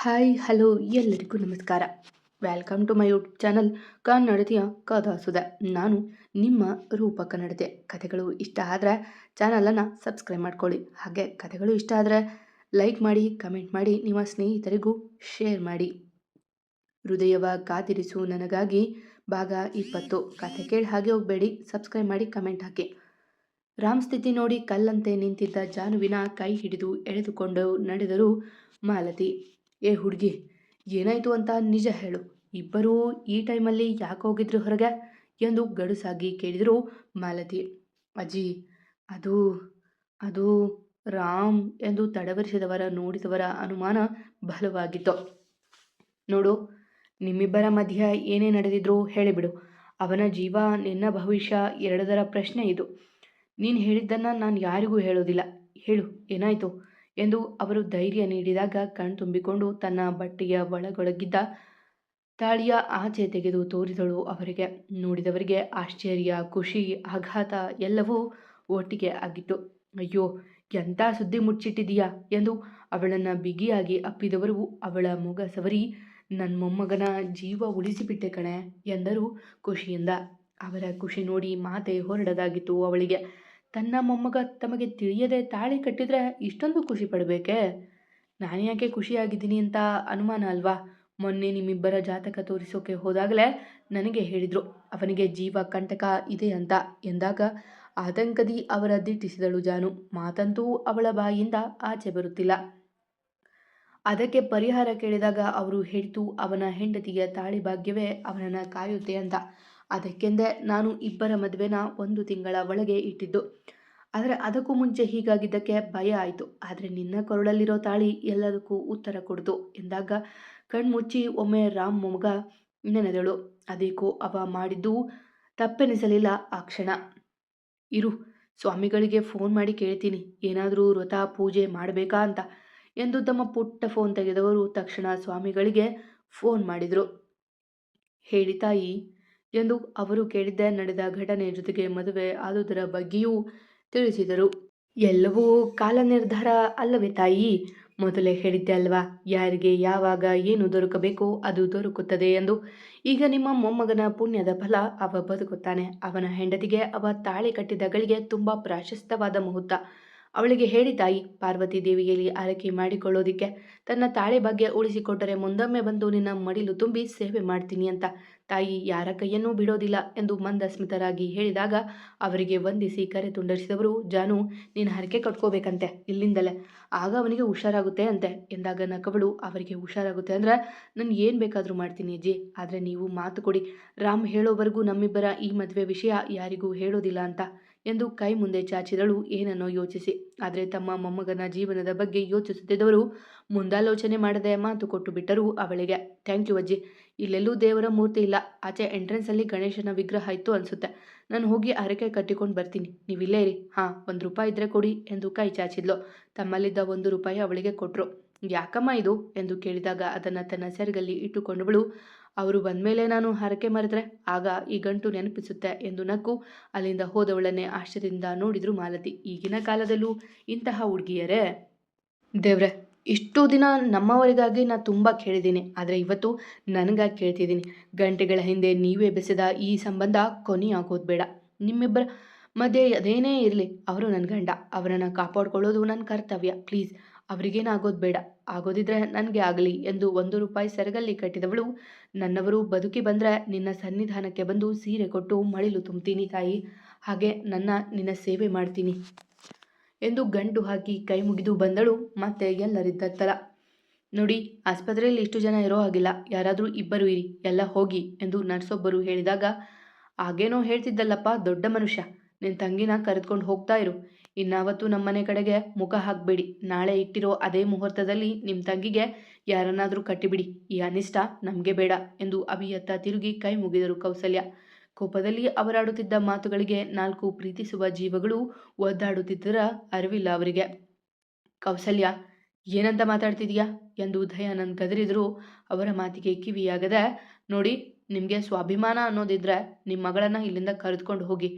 Hi hello ಎಲ್ಲರಿಗೂ ನಮಸ್ಕಾರ. Welcome to my YouTube channel ಕನ್ನಡತಿಯ ಕಥಾಸುಧೆ. ನಾನು ನಿಮ್ಮ ರೂಪ ಕನ್ನಡತೆ. ಕಥೆಗಳು ಇಷ್ಟ ಆದರೆ ಚಾನಲನ್ನು ಸಬ್ಸ್ಕ್ರೈಬ್ ಮಾಡ್ಕೊಳ್ಳಿ. ಹಾಗೆ ಕಥೆಗಳು ಇಷ್ಟ ಆದರೆ ಲೈಕ್ ಮಾಡಿ, ಕಮೆಂಟ್ ಮಾಡಿ, ನಿಮ್ಮ ಸ್ನೇಹಿತರಿಗೂ ಶೇರ್ ಮಾಡಿ. ಹೃದಯವ ಕಾದಿರಿಸು ನನಗಾಗಿ ಭಾಗ 20. ಕಥೆ ಕೇಳಿ ಹಾಗೆ ಹೋಗಬೇಡಿ, ಸಬ್ಸ್ಕ್ರೈಬ್ ಮಾಡಿ, ಕಮೆಂಟ್ ಹಾಕಿ. ರಾಮ್ ಸ್ಥಿತಿ ನೋಡಿ ಕಲ್ಲಂತೆ ನಿಂತಿದ್ದ ಜಾನುವಿನ ಕೈ ಹಿಡಿದು ಎಳೆದುಕೊಂಡು ನಡೆದರು ಮಾಲತಿ. ಏ ಹುಡುಗಿ, ಏನಾಯ್ತು ಅಂತ ನಿಜ ಹೇಳು. ಇಬ್ಬರೂ ಈ ಟೈಮಲ್ಲಿ ಯಾಕೆ ಹೋಗಿದ್ರು ಹೊರಗೆ ಎಂದು ಗಡುಸಾಗಿ ಕೇಳಿದರು ಮಾಲತಿ. ಅಜ್ಜಿ, ಅದು ಅದು ರಾಮ್ ಎಂದು ತಡವರಿಸಿದವರ ನೋಡಿದವರ ಅನುಮಾನ ಬಲವಾಗಿತ್ತು. ನೋಡು, ನಿಮ್ಮಿಬ್ಬರ ಮಧ್ಯ ಏನೇ ನಡೆದಿದ್ರೂ ಹೇಳಿಬಿಡು. ಅವನ ಜೀವ, ನಿನ್ನ ಭವಿಷ್ಯ ಎರಡದರ ಪ್ರಶ್ನೆ ಇದು. ನೀನು ಹೇಳಿದ್ದನ್ನು ನಾನು ಯಾರಿಗೂ ಹೇಳೋದಿಲ್ಲ. ಹೇಳು, ಏನಾಯಿತು ಎಂದು ಅವರು ಧೈರ್ಯ ನೀಡಿದಾಗ ಕಣ್ತುಂಬಿಕೊಂಡು ತನ್ನ ಬಟ್ಟೆಯ ಒಳಗೊಳಗಿದ್ದ ತಾಳಿಯ ಆಚೆ ತೆಗೆದು ತೋರಿದಳು ಅವರಿಗೆ. ನೋಡಿದವರಿಗೆ ಆಶ್ಚರ್ಯ, ಖುಷಿ, ಆಘಾತ ಎಲ್ಲವೂ ಒಟ್ಟಿಗೆ ಆಗಿತ್ತು. ಅಯ್ಯೋ, ಎಂಥ ಸುದ್ದಿ ಮುಚ್ಚಿಟ್ಟಿದೀಯಾ ಎಂದು ಅವಳನ್ನು ಬಿಗಿಯಾಗಿ ಅಪ್ಪಿದವರು ಅವಳ ಮೊಗ ಸವರಿ, ನನ್ನ ಮೊಮ್ಮಗನ ಜೀವ ಉಳಿಸಿಬಿಟ್ಟೆ ಕಣೆ ಎಂದರು ಖುಷಿಯಿಂದ. ಅವರ ಖುಷಿ ನೋಡಿ ಮಾತೆ ಹೊರಡದಾಗಿತ್ತು ಅವಳಿಗೆ. ತನ್ನ ಮೊಮ್ಮಗ ತಮಗೆ ತಿಳಿಯದೆ ತಾಳಿ ಕಟ್ಟಿದ್ರೆ ಇಷ್ಟೊಂದು ಖುಷಿ ಪಡಬೇಕೇ? ನಾನು ಯಾಕೆ ಖುಷಿಯಾಗಿದ್ದೀನಿ ಅಂತ ಅನುಮಾನ ಅಲ್ವಾ? ಮೊನ್ನೆ ನಿಮ್ಮಿಬ್ಬರ ಜಾತಕ ತೋರಿಸೋಕೆ ಹೋದಾಗಲೇ ನನಗೆ ಹೇಳಿದರು ಅವನಿಗೆ ಜೀವ ಕಂಟಕ ಇದೆ ಅಂತ ಎಂದಾಗ ಆತಂಕದಿ ಅವರ ದಿಟ್ಟಿಸಿದಳು ಜಾನು. ಮಾತಂತೂ ಅವಳ ಬಾಯಿಯಿಂದ ಆಚೆ ಬರುತ್ತಿಲ್ಲ. ಅದಕ್ಕೆ ಪರಿಹಾರ ಕೇಳಿದಾಗ ಅವರು ಹೇಳಿತು ಅವನ ಹೆಂಡತಿಯ ತಾಳಿ ಭಾಗ್ಯವೇ ಅವನನ್ನು ಕಾಯುತ್ತೆ ಅಂತ. ಅದಕ್ಕೆಂದೇ ನಾನು ಇಬ್ಬರ ಮದುವೆನ 1 ತಿಂಗಳ ಒಳಗೆ ಇಟ್ಟಿದ್ದು. ಆದರೆ ಅದಕ್ಕೂ ಮುಂಚೆ ಹೀಗಾಗಿದ್ದಕ್ಕೆ ಭಯ ಆಯಿತು. ಆದರೆ ನಿನ್ನ ಕೊರಳಲ್ಲಿರೋ ತಾಳಿ ಎಲ್ಲದಕ್ಕೂ ಉತ್ತರ ಕೊಡ್ತು ಎಂದಾಗ ಕಣ್ಮುಚ್ಚಿ ಒಮ್ಮೆ ರಾಮ್ ಮೊಮ್ಮಗ ನೆನೆದಳು. ಅದೇಕೋ ಅವ ಮಾಡಿದ್ದು ತಪ್ಪೆನಿಸಲಿಲ್ಲ ಆ ಕ್ಷಣ. ಇರು, ಸ್ವಾಮಿಗಳಿಗೆ ಫೋನ್ ಮಾಡಿ ಕೇಳ್ತೀನಿ, ಏನಾದರೂ ವ್ರತ ಪೂಜೆ ಮಾಡಬೇಕಾ ಅಂತ ಎಂದು ತಮ್ಮ ಪುಟ್ಟ ಫೋನ್ ತೆಗೆದವರು ತಕ್ಷಣ ಸ್ವಾಮಿಗಳಿಗೆ ಫೋನ್ ಮಾಡಿದರು. ಹೇಳಿ ತಾಯಿ ಎಂದು ಅವರು ಕೇಳಿದ್ದೆ ನಡೆದ ಘಟನೆ ಜೊತೆಗೆ ಮದುವೆ ಆದುದರ ಬಗ್ಗೆಯೂ ತಿಳಿಸಿದರು. ಎಲ್ಲವೂ ಕಾಲ ನಿರ್ಧಾರ ಅಲ್ಲವೇ ತಾಯಿ? ಮೊದಲೇ ಹೇಳಿದ್ದೆ ಅಲ್ವಾ, ಯಾರಿಗೆ ಯಾವಾಗ ಏನು ದೊರಕಬೇಕೋ ಅದು ದೊರಕುತ್ತದೆ ಎಂದು. ಈಗ ನಿಮ್ಮ ಮೊಮ್ಮಗನ ಪುಣ್ಯದ ಫಲ ಅವ ಬದುಕುತ್ತಾನೆ. ಅವನ ಹೆಂಡತಿಗೆ ಅವ ತಾಳಿ ಕಟ್ಟಿದ ಗಳಿಗೆ ತುಂಬ ಪ್ರಾಶಸ್ತ್ಯವಾದ ಮುಹೂರ್ತ. ಅವಳಿಗೆ ಹೇಳಿ ತಾಯಿ, ಪಾರ್ವತಿ ದೇವಿಯಲ್ಲಿ ಆರೈಕೆ ಮಾಡಿಕೊಳ್ಳೋದಿಕ್ಕೆ ತನ್ನ ತಾಳಿ ಭಾಗ್ಯ ಉಳಿಸಿಕೊಟ್ಟರೆ ಮುಂದೊಮ್ಮೆ ಬಂದು ನಿನ್ನ ಮಡಿಲು ತುಂಬಿ ಸೇವೆ ಮಾಡ್ತೀನಿ ಅಂತ. ತಾಯಿ ಯಾರ ಕೈಯನ್ನೂ ಬಿಡೋದಿಲ್ಲ ಎಂದು ಮಂದಸ್ಮಿತರಾಗಿ ಹೇಳಿದಾಗ ಅವರಿಗೆ ವಂದಿಸಿ ಕರೆ ತುಂಡರಿಸಿದವರು ಜಾನು, ನೀನು ಹರಕೆ ಕಟ್ಕೋಬೇಕಂತೆ ಇಲ್ಲಿಂದಲೇ, ಆಗ ಅವನಿಗೆ ಹುಷಾರಾಗುತ್ತೆ ಅಂತೆ ಎಂದಾಗ ನಕ್ಕವಳು, ಅವರಿಗೆ ಹುಷಾರಾಗುತ್ತೆ ಅಂದರೆ ನಾನು ಏನು ಬೇಕಾದರೂ ಮಾಡ್ತೀನಿ ಅಜ್ಜಿ, ಆದರೆ ನೀವು ಮಾತು ಕೊಡಿ, ರಾಮ್ ಹೇಳೋವರೆಗೂ ನಮ್ಮಿಬ್ಬರ ಈ ಮದುವೆ ವಿಷಯ ಯಾರಿಗೂ ಹೇಳೋದಿಲ್ಲ ಅಂತ ಎಂದು ಕೈ ಮುಂದೆ ಚಾಚಿದಳು ಏನನ್ನೋ ಯೋಚಿಸಿ. ಆದರೆ ತಮ್ಮ ಮೊಮ್ಮಗನ ಜೀವನದ ಬಗ್ಗೆ ಯೋಚಿಸುತ್ತಿದ್ದವರು ಮುಂದಾಲೋಚನೆ ಮಾಡದೆ ಮಾತು ಕೊಟ್ಟು ಬಿಟ್ಟರು ಅವಳಿಗೆ. ಥ್ಯಾಂಕ್ ಯು ಅಜ್ಜಿ. ಇಲ್ಲೆಲ್ಲೂ ದೇವರ ಮೂರ್ತಿ ಇಲ್ಲ, ಆಚೆ ಎಂಟ್ರೆನ್ಸಲ್ಲಿ ಗಣೇಶನ ವಿಗ್ರಹ ಇತ್ತು ಅನಿಸುತ್ತೆ. ನಾನು ಹೋಗಿ ಹರಕೆ ಕಟ್ಟಿಕೊಂಡು ಬರ್ತೀನಿ, ನೀವಿಲ್ಲೇ ಇರಿ. ಹಾಂ, 1 ರೂಪಾಯಿ ಇದ್ದರೆ ಕೊಡಿ ಎಂದು ಕೈ ಚಾಚಿದ್ಲು. ತಮ್ಮಲ್ಲಿದ್ದ 1 ರೂಪಾಯಿ ಅವಳಿಗೆ ಕೊಟ್ಟರು. ಯಾಕಮ್ಮ ಇದು ಎಂದು ಕೇಳಿದಾಗ ಅದನ್ನು ತನ್ನ ಸೆರಗಲ್ಲಿ ಇಟ್ಟುಕೊಂಡವಳು, ಅವರು ಬಂದಮೇಲೆ ನಾನು ಹರಕೆ ಮರೆತರೆ ಆಗ ಈ ಗಂಟು ನೆನಪಿಸುತ್ತೆ ಎಂದು ನಕ್ಕು ಅಲ್ಲಿಂದ ಹೋದವಳನ್ನೇ ಆಶ್ಚರ್ಯದಿಂದ ನೋಡಿದ್ರು ಮಾಲತಿ. ಈಗಿನ ಕಾಲದಲ್ಲೂ ಇಂತಹ ಹುಡುಗಿಯರೇ? ದೇವ್ರೆ, ಇಷ್ಟು ದಿನ ನಮ್ಮವರಿಗಾಗಿ ನಾನು ತುಂಬ ಕೇಳಿದ್ದೀನಿ, ಆದರೆ ಇವತ್ತು ನನಗಾಗಿ ಕೇಳ್ತಿದ್ದೀನಿ. ಗಂಟೆಗಳ ಹಿಂದೆ ನೀವೇ ಬೆಸೆದ ಈ ಸಂಬಂಧ ಕೊನೆಯಾಗೋದು ಬೇಡ. ನಿಮ್ಮಿಬ್ಬರ ಮಧ್ಯೆ ಅದೇನೇ ಇರಲಿ, ಅವರು ನನ್ನ ಗಂಡ, ಅವರನ್ನು ಕಾಪಾಡ್ಕೊಳ್ಳೋದು ನನ್ನ ಕರ್ತವ್ಯ. ಪ್ಲೀಸ್, ಅವರಿಗೇನಾಗೋದು ಬೇಡ. ಆಗೋದಿದ್ರೆ ನನಗೆ ಆಗಲಿ ಎಂದು 1 ರೂಪಾಯಿ ಸೆರಗಲ್ಲಿ ಕಟ್ಟಿದವಳು, ನನ್ನವರು ಬದುಕಿ ಬಂದರೆ ನಿನ್ನ ಸನ್ನಿಧಾನಕ್ಕೆ ಬಂದು ಸೀರೆ ಕೊಟ್ಟು ಮಡಿಲು ತುಂಬ್ತೀನಿ ತಾಯಿ, ಹಾಗೆ ನಿನ್ನ ಸೇವೆ ಮಾಡ್ತೀನಿ ಎಂದು ಗಂಟು ಹಾಕಿ ಕೈ ಮುಗಿದು ಬಂದಳು. ಮತ್ತೆ ಎಲ್ಲರಿದ್ದತ್ತಲ, ನೋಡಿ, ಆಸ್ಪತ್ರೆಯಲ್ಲಿ ಇಷ್ಟು ಜನ ಇರೋ ಹಾಗಿಲ್ಲ, ಯಾರಾದರೂ ಇಬ್ಬರು ಇರಿ, ಎಲ್ಲ ಹೋಗಿ ಎಂದು ನರ್ಸೊಬ್ಬರು ಹೇಳಿದಾಗ, ಆಗೇನೋ ಹೇಳ್ತಿದ್ದಲ್ಲಪ್ಪ ದೊಡ್ಡ ಮನುಷ್ಯ, ನಿನ್ನ ತಂಗಿನ ಕರೆದುಕೊಂಡು ಹೋಗ್ತಾ ಇರು. ಇನ್ನಾವತ್ತು ನಮ್ಮನೆ ಕಡೆಗೆ ಮುಖ ಹಾಕಬೇಡಿ. ನಾಳೆ ಇಟ್ಟಿರೋ ಅದೇ ಮುಹೂರ್ತದಲ್ಲಿ ನಿಮ್ಮ ತಂಗಿಗೆ ಯಾರನ್ನಾದರೂ ಕಟ್ಟಿಬಿಡಿ. ಈ ಅನಿಷ್ಟ ನಮಗೆ ಬೇಡ ಎಂದು ಅಭಿಯತ್ತ ತಿರುಗಿ ಕೈ ಮುಗಿದರು ಕೌಸಲ್ಯ. ಕೋಪದಲ್ಲಿ ಅವರಾಡುತ್ತಿದ್ದ ಮಾತುಗಳಿಗೆ 4 ಪ್ರೀತಿಸುವ ಜೀವಗಳು ಒದ್ದಾಡುತ್ತಿದ್ದರ ಅರಿವಿಲ್ಲ ಅವರಿಗೆ. ಕೌಸಲ್ಯ, ಏನಂತ ಮಾತಾಡ್ತಿದೀಯಾ ಎಂದು ದಯಾನಂದ್ ಗದರಿದ್ರು. ಅವರ ಮಾತಿಗೆ ಕಿವಿಯಾಗದೆ, ನೋಡಿ, ನಿಮಗೆ ಸ್ವಾಭಿಮಾನ ಅನ್ನೋದಿದ್ರೆ ನಿಮ್ಮ ಮಗಳನ್ನು ಇಲ್ಲಿಂದ ಕರೆದುಕೊಂಡು ಹೋಗಿ.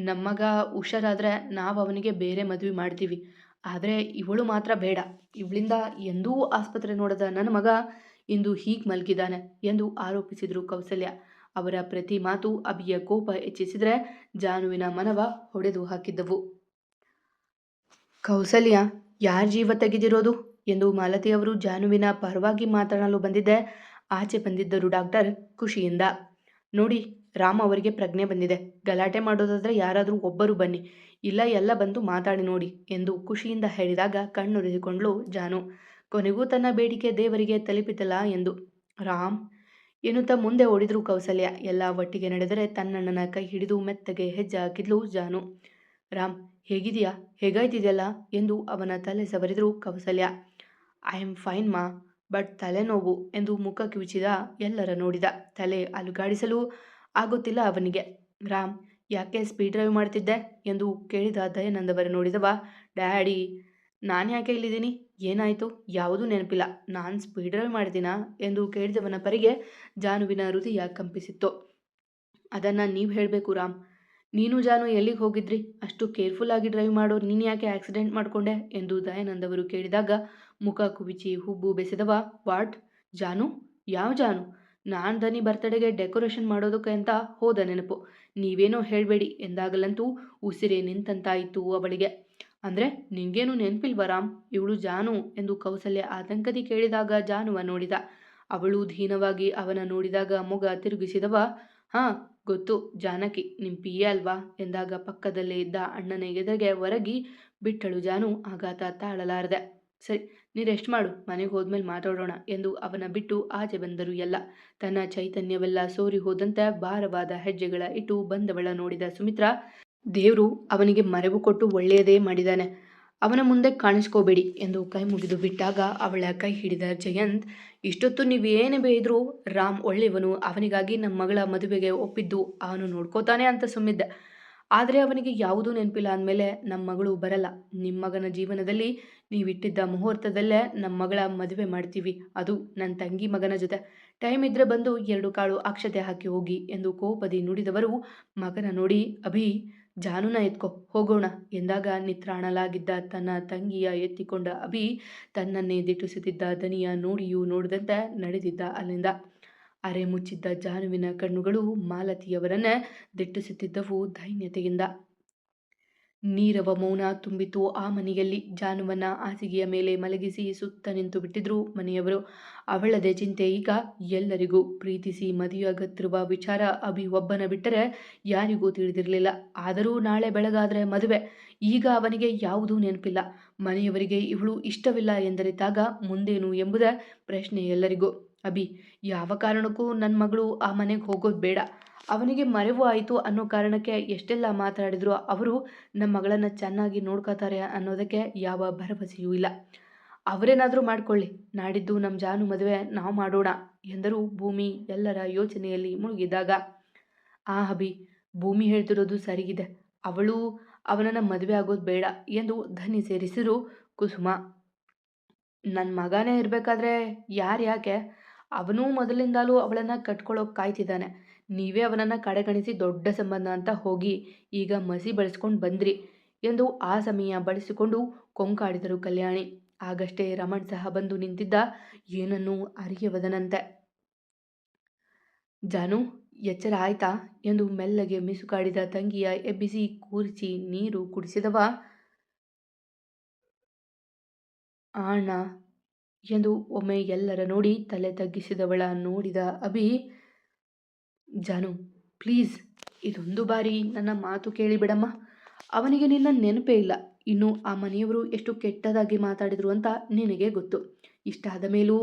ನಮ್ಮಗ ಹುಷಾರಾದರೆ ನಾವು ಅವನಿಗೆ ಬೇರೆ ಮದುವೆ ಮಾಡ್ತೀವಿ. ಆದರೆ ಇವಳು ಮಾತ್ರ ಬೇಡ. ಇವಳಿಂದ ಎಂದೂ ಆಸ್ಪತ್ರೆ ನೋಡದ ನನ್ನ ಮಗ ಇಂದು ಹೀಗೆ ಮಲಗಿದ್ದಾನೆ ಎಂದು ಆರೋಪಿಸಿದರು ಕೌಸಲ್ಯ. ಅವರ ಪ್ರತಿ ಮಾತು ಅಭಿಯ ಕೋಪ ಹೆಚ್ಚಿಸಿದರೆ ಜಾನುವಿನ ಮನವ ಹೊಡೆದು ಹಾಕಿದ್ದವು. ಕೌಸಲ್ಯ, ಯಾರ ಜೀವ ತೆಗೆದಿರೋದು ಎಂದು ಮಾಲತಿಯವರು ಜಾನುವಿನ ಪರವಾಗಿ ಮಾತನಾಡಲು ಬಂದಿದ್ದೆ. ಆಚೆ ಬಂದಿದ್ದರು ಡಾಕ್ಟರ್ ಖುಷಿಯಿಂದ. ನೋಡಿ, ರಾಮ್ ಅವರಿಗೆ ಪ್ರಜ್ಞೆ ಬಂದಿದೆ. ಗಲಾಟೆ ಮಾಡೋದಾದ್ರೆ ಯಾರಾದರೂ ಒಬ್ಬರು ಬನ್ನಿ, ಇಲ್ಲ ಎಲ್ಲ ಬಂದು ಮಾತಾಡಿ ನೋಡಿ ಎಂದು ಖುಷಿಯಿಂದ ಹೇಳಿದಾಗ ಕಣ್ಣೊರೆಸಿಕೊಂಡ್ಳು ಜಾನು. ಕೊನೆಗೂ ತನ್ನ ಬೇಡಿಕೆ ದೇವರಿಗೆ ತಲುಪಿತಲ್ಲ ಎಂದು. ರಾಮ್ ಎನ್ನುತ್ತಾ ಮುಂದೆ ಓಡಿದ್ರು ಕೌಸಲ್ಯ. ಎಲ್ಲ ಒಟ್ಟಿಗೆ ನಡೆದರೆ ತನ್ನಣ್ಣನ ಕೈ ಹಿಡಿದು ಮೆತ್ತಗೆ ಹೆಜ್ಜೆ ಹಾಕಿದ್ಲು ಜಾನು. ರಾಮ್, ಹೇಗಿದೆಯಾ, ಹೇಗಾಯ್ತಿದೆಯಲ್ಲ ಎಂದು ಅವನ ತಲೆ ಸವರಿದ್ರು ಕೌಸಲ್ಯ. ಐ ಆಮ್ ಫೈನ್ ಮಾ, ಬಟ್ ತಲೆನೋವು ಎಂದು ಮುಖ ಕಿವುಚಿದ ಎಲ್ಲರ ನೋಡಿದ. ತಲೆ ಅಲುಗಾಡಿಸಲು ಆಗುತ್ತಿಲ್ಲ ಅವನಿಗೆ. ರಾಮ್, ಯಾಕೆ ಸ್ಪೀಡ್ ಡ್ರೈವ್ ಮಾಡ್ತಿದ್ದೆ ಎಂದು ಕೇಳಿದ ದಯಾನಂದವರ ನೋಡಿದವ. ಡ್ಯಾಡಿ, ನಾನು ಯಾಕೆ ಇಲ್ಲಿದ್ದೀನಿ, ಏನಾಯಿತು, ಯಾವುದೂ ನೆನಪಿಲ್ಲ, ನಾನು ಸ್ಪೀಡ್ ಡ್ರೈವ್ ಮಾಡಿದ್ದೀನಾ ಎಂದು ಕೇಳಿದವನ ಪರಿಗೆ ಜಾನುವಿನ ಹೃದಯ ಕಂಪಿಸಿತ್ತು. ಅದನ್ನು ನೀವು ಹೇಳಬೇಕು ರಾಮ್. ನೀನು ಜಾನು ಎಲ್ಲಿಗೆ ಹೋಗಿದ್ರಿ, ಅಷ್ಟು ಕೇರ್ಫುಲ್ ಆಗಿ ಡ್ರೈವ್ ಮಾಡೋ ನೀನು ಯಾಕೆ ಆಕ್ಸಿಡೆಂಟ್ ಮಾಡಿಕೊಂಡೆ ಎಂದು ದಯಾನಂದವರು ಕೇಳಿದಾಗ ಮುಖ ಕುವಿಚಿ ಹುಬ್ಬು ಬೆಸೆದವ. ವಾಟ್, ಜಾನು, ಯಾವ ಜಾನು? ನಾನು ದನಿ ಬರ್ತಡೆಗೆ ಡೆಕೋರೇಷನ್ ಮಾಡೋದಕ್ಕೆ ಅಂತ ಹೋದ ನೆನಪು, ನೀವೇನೋ ಹೇಳಬೇಡಿ ಎಂದಾಗಲಂತೂ ಉಸಿರೇ ನಿಂತಂತಾಯಿತು ಅವಳಿಗೆ. ಅಂದರೆ ನಿಂಗೇನು ನೆನಪಿಲ್ವ ರಾಮ್, ಇವಳು ಜಾನು ಎಂದು ಕೌಸಲ್ಯ ಆತಂಕದಿ ಕೇಳಿದಾಗ ಜಾನುವ ನೋಡಿದ. ಅವಳು ದೀನವಾಗಿ ಅವನ ನೋಡಿದಾಗ ಮೊಗ ತಿರುಗಿಸಿದವ. ಹಾಂ ಗೊತ್ತು, ಜಾನಕಿ ನಿಮ್ಮ ಪಿಯೆ ಅಲ್ವಾ ಎಂದಾಗ ಪಕ್ಕದಲ್ಲೇ ಇದ್ದ ಅಣ್ಣನ ಎದುರಿಗೆ ಹೊರಗಿ ಬಿಟ್ಟಳು ಜಾನು. ಆಘಾತ ತಾಳಲಾರದೆ. ಸರಿ, ನೀ ರೆಸ್ಟ್ ಮಾಡು, ಮನೆಗೆ ಹೋದ್ಮೇಲೆ ಮಾತಾಡೋಣ ಎಂದು ಅವನ ಬಿಟ್ಟು ಆಚೆ ಬಂದರು ಎಲ್ಲ. ತನ್ನ ಚೈತನ್ಯವೆಲ್ಲ ಸೋರಿ ಹೋದಂತೆ ಭಾರವಾದ ಹೆಜ್ಜೆಗಳ ಇಟ್ಟು ಬಂದವಳ ನೋಡಿದ ಸುಮಿತ್ರಾ, ದೇವರು ಅವನಿಗೆ ಮರೆವು ಕೊಟ್ಟು ಒಳ್ಳೆಯದೇ ಮಾಡಿದ್ದಾನೆ, ಅವನ ಮುಂದೆ ಕಾಣಿಸ್ಕೋಬೇಡಿ ಎಂದು ಕೈ ಮುಗಿದು ಬಿಟ್ಟಾಗ ಅವಳ ಕೈ ಹಿಡಿದ ಜಯಂತ್, ಇಷ್ಟೊತ್ತು ನೀವೇನೇ ಬೇಯಿದ್ರು ರಾಮ್ ಒಳ್ಳೆಯವನು, ಅವನಿಗಾಗಿ ನಮ್ಮ ಮಗಳ ಮದುವೆಗೆ ಒಪ್ಪಿದ್ದು ಅವನು ನೋಡ್ಕೋತಾನೆ ಅಂತ ಸುಮ್ಮಿದ್ದೆ. ಆದರೆ ಅವನಿಗೆ ಯಾವುದೂ ನೆನಪಿಲ್ಲ ಅಂದಮೇಲೆ ನಮ್ಮ ಮಗಳು ಬರಲ್ಲ. ನಿಮ್ಮ ಮಗನ ಜೀವನದಲ್ಲಿ ನೀವಿಟ್ಟಿದ್ದ ಮುಹೂರ್ತದಲ್ಲೇ ನಮ್ಮ ಮಗಳ ಮದುವೆ ಮಾಡ್ತೀವಿ, ಅದು ನನ್ನ ತಂಗಿ ಮಗನ ಜೊತೆ. ಟೈಮ್ ಇದ್ದರೆ ಬಂದು 2 ಕಾಳು ಅಕ್ಷತೆ ಹಾಕಿ ಹೋಗಿ ಎಂದು ಕೋಪದಿ ನುಡಿದವರು ಮಗನ ನೋಡಿ, ಅಭಿ, ಜಾನುನ ಎತ್ಕೊ ಹೋಗೋಣ ಎಂದಾಗ ನಿತ್ರಾಣಲಾಗಿದ್ದ ತನ್ನ ತಂಗಿಯ ಎತ್ತಿಕೊಂಡ ಅಭಿ ತನ್ನನ್ನೇ ದಿಟ್ಟಿಸುತ್ತಿದ್ದ ದನಿಯ ನೋಡಿಯೂ ನೋಡದಂತೆ ನಡೆದಿದ್ದ ಅಲ್ಲಿಂದ. ಅರೆ ಮುಚ್ಚಿದ್ದ ಜಾನುವಿನ ಕಣ್ಣುಗಳು ಮಾಲತಿಯವರನ್ನೇ ದಿಟ್ಟಿಸುತ್ತಿದ್ದವು ದೈನ್ಯತೆಯಿಂದ. ನೀರವ ಮೌನ ತುಂಬಿತು ಆ ಮನೆಯಲ್ಲಿ. ಜಾನುವನ್ನ ಹಾಸಿಗೆಯ ಮೇಲೆ ಮಲಗಿಸಿ ಸುತ್ತ ನಿಂತು ಬಿಟ್ಟಿದ್ರು ಮನೆಯವರು. ಅವಳದೇ ಚಿಂತೆ ಈಗ ಎಲ್ಲರಿಗೂ. ಪ್ರೀತಿಸಿ ಮದುವೆಯಾಗುತ್ತಿರುವ ವಿಚಾರ ಅಭಿ ಒಬ್ಬನ ಬಿಟ್ಟರೆ ಯಾರಿಗೂ ತಿಳಿದಿರಲಿಲ್ಲ. ಆದರೂ ನಾಳೆ ಬೆಳಗಾದ್ರೆ ಮದುವೆ. ಈಗ ಅವನಿಗೆ ಯಾವುದೂ ನೆನಪಿಲ್ಲ. ಮನೆಯವರಿಗೆ ಇವಳು ಇಷ್ಟವಿಲ್ಲ ಎಂದರಿತಾಗ ಮುಂದೇನು ಎಂಬುದೇ ಪ್ರಶ್ನೆ ಎಲ್ಲರಿಗೂ. ಅಭಿ, ಯಾವ ಕಾರಣಕ್ಕೂ ನನ್ನ ಮಗಳು ಆ ಮನೆಗೆ ಹೋಗೋದು ಬೇಡ. ಅವನಿಗೆ ಮರೆವು ಆಯಿತು ಅನ್ನೋ ಕಾರಣಕ್ಕೆ ಎಷ್ಟೆಲ್ಲ ಮಾತಾಡಿದ್ರು ಅವರು ನಮ್ಮ ಮಗಳನ್ನು ಚೆನ್ನಾಗಿ ನೋಡ್ಕೋತಾರೆ ಅನ್ನೋದಕ್ಕೆ ಯಾವ ಭರವಸೆಯೂ ಇಲ್ಲ. ಅವರೇನಾದರೂ ಮಾಡ್ಕೊಳ್ಳಿ, ನಾಡಿದ್ದು ನಮ್ಮ ಜಾನು ಮದುವೆ ನಾವು ಮಾಡೋಣ ಎಂದರು ಭೂಮಿ ಎಲ್ಲರ ಯೋಚನೆಯಲ್ಲಿ ಮುಳುಗಿದಾಗ. ಆ ಅಭಿ, ಭೂಮಿ ಹೇಳ್ತಿರೋದು ಸರಿಗಿದೆ, ಅವಳು ಅವನನ್ನು ಮದುವೆ ಆಗೋದು ಬೇಡ ಎಂದು ಧ್ವನಿ ಸೇರಿಸಿರು ಕುಸುಮ. ನನ್ನ ಮಗನೇ ಇರಬೇಕಾದ್ರೆ ಯಾಕೆ, ಅವನೂ ಮೊದಲಿಂದಲೂ ಅವಳನ್ನು ಕಟ್ಕೊಳ್ಳೋಕೆ ಕಾಯ್ತಿದ್ದಾನೆ. ನೀವೇ ಅವನನ್ನು ಕಡೆಗಣಿಸಿ ದೊಡ್ಡ ಸಂಬಂಧ ಅಂತ ಹೋಗಿ ಈಗ ಮಸಿ ಬಳಸ್ಕೊಂಡು ಬಂದ್ರಿ ಎಂದು ಆ ಸಮಯ ಬಳಸಿಕೊಂಡು ಕೊಂಕಾಡಿದರು ಕಲ್ಯಾಣಿ. ಆಗಷ್ಟೇ ರಮಣ್ ಸಹ ಬಂದು ನಿಂತಿದ್ದ. ಏನನ್ನೂ ಅರಿಯವದನಂತೆ. ಜಾನು, ಎಚ್ಚರ ಆಯ್ತಾ ಎಂದು ಮೆಲ್ಲಗೆ ಮಿಸುಕಾಡಿದ ತಂಗಿಯ ಎಬ್ಬಿಸಿ ಕೂರಿಸಿ ನೀರು ಕುಡಿಸಿದವ. ಅಣ್ಣ ಎಂದು ಒಮ್ಮೆ ಎಲ್ಲರ ನೋಡಿ ತಲೆ ತಗ್ಗಿಸಿದವಳ ನೋಡಿದ ಅಭಿ, ಜಾನು ಪ್ಲೀಸ್, ಇದೊಂದು ಬಾರಿ ನನ್ನ ಮಾತು ಕೇಳಿಬಿಡಮ್ಮ. ಅವನಿಗೆ ನಿನ್ನ ನೆನಪೇ ಇಲ್ಲ. ಇನ್ನು ಆ ಮನೆಯವರು ಎಷ್ಟು ಕೆಟ್ಟದಾಗಿ ಮಾತಾಡಿದ್ರು ಅಂತ ನಿನಗೆ ಗೊತ್ತು. ಇಷ್ಟಾದ ಮೇಲೂ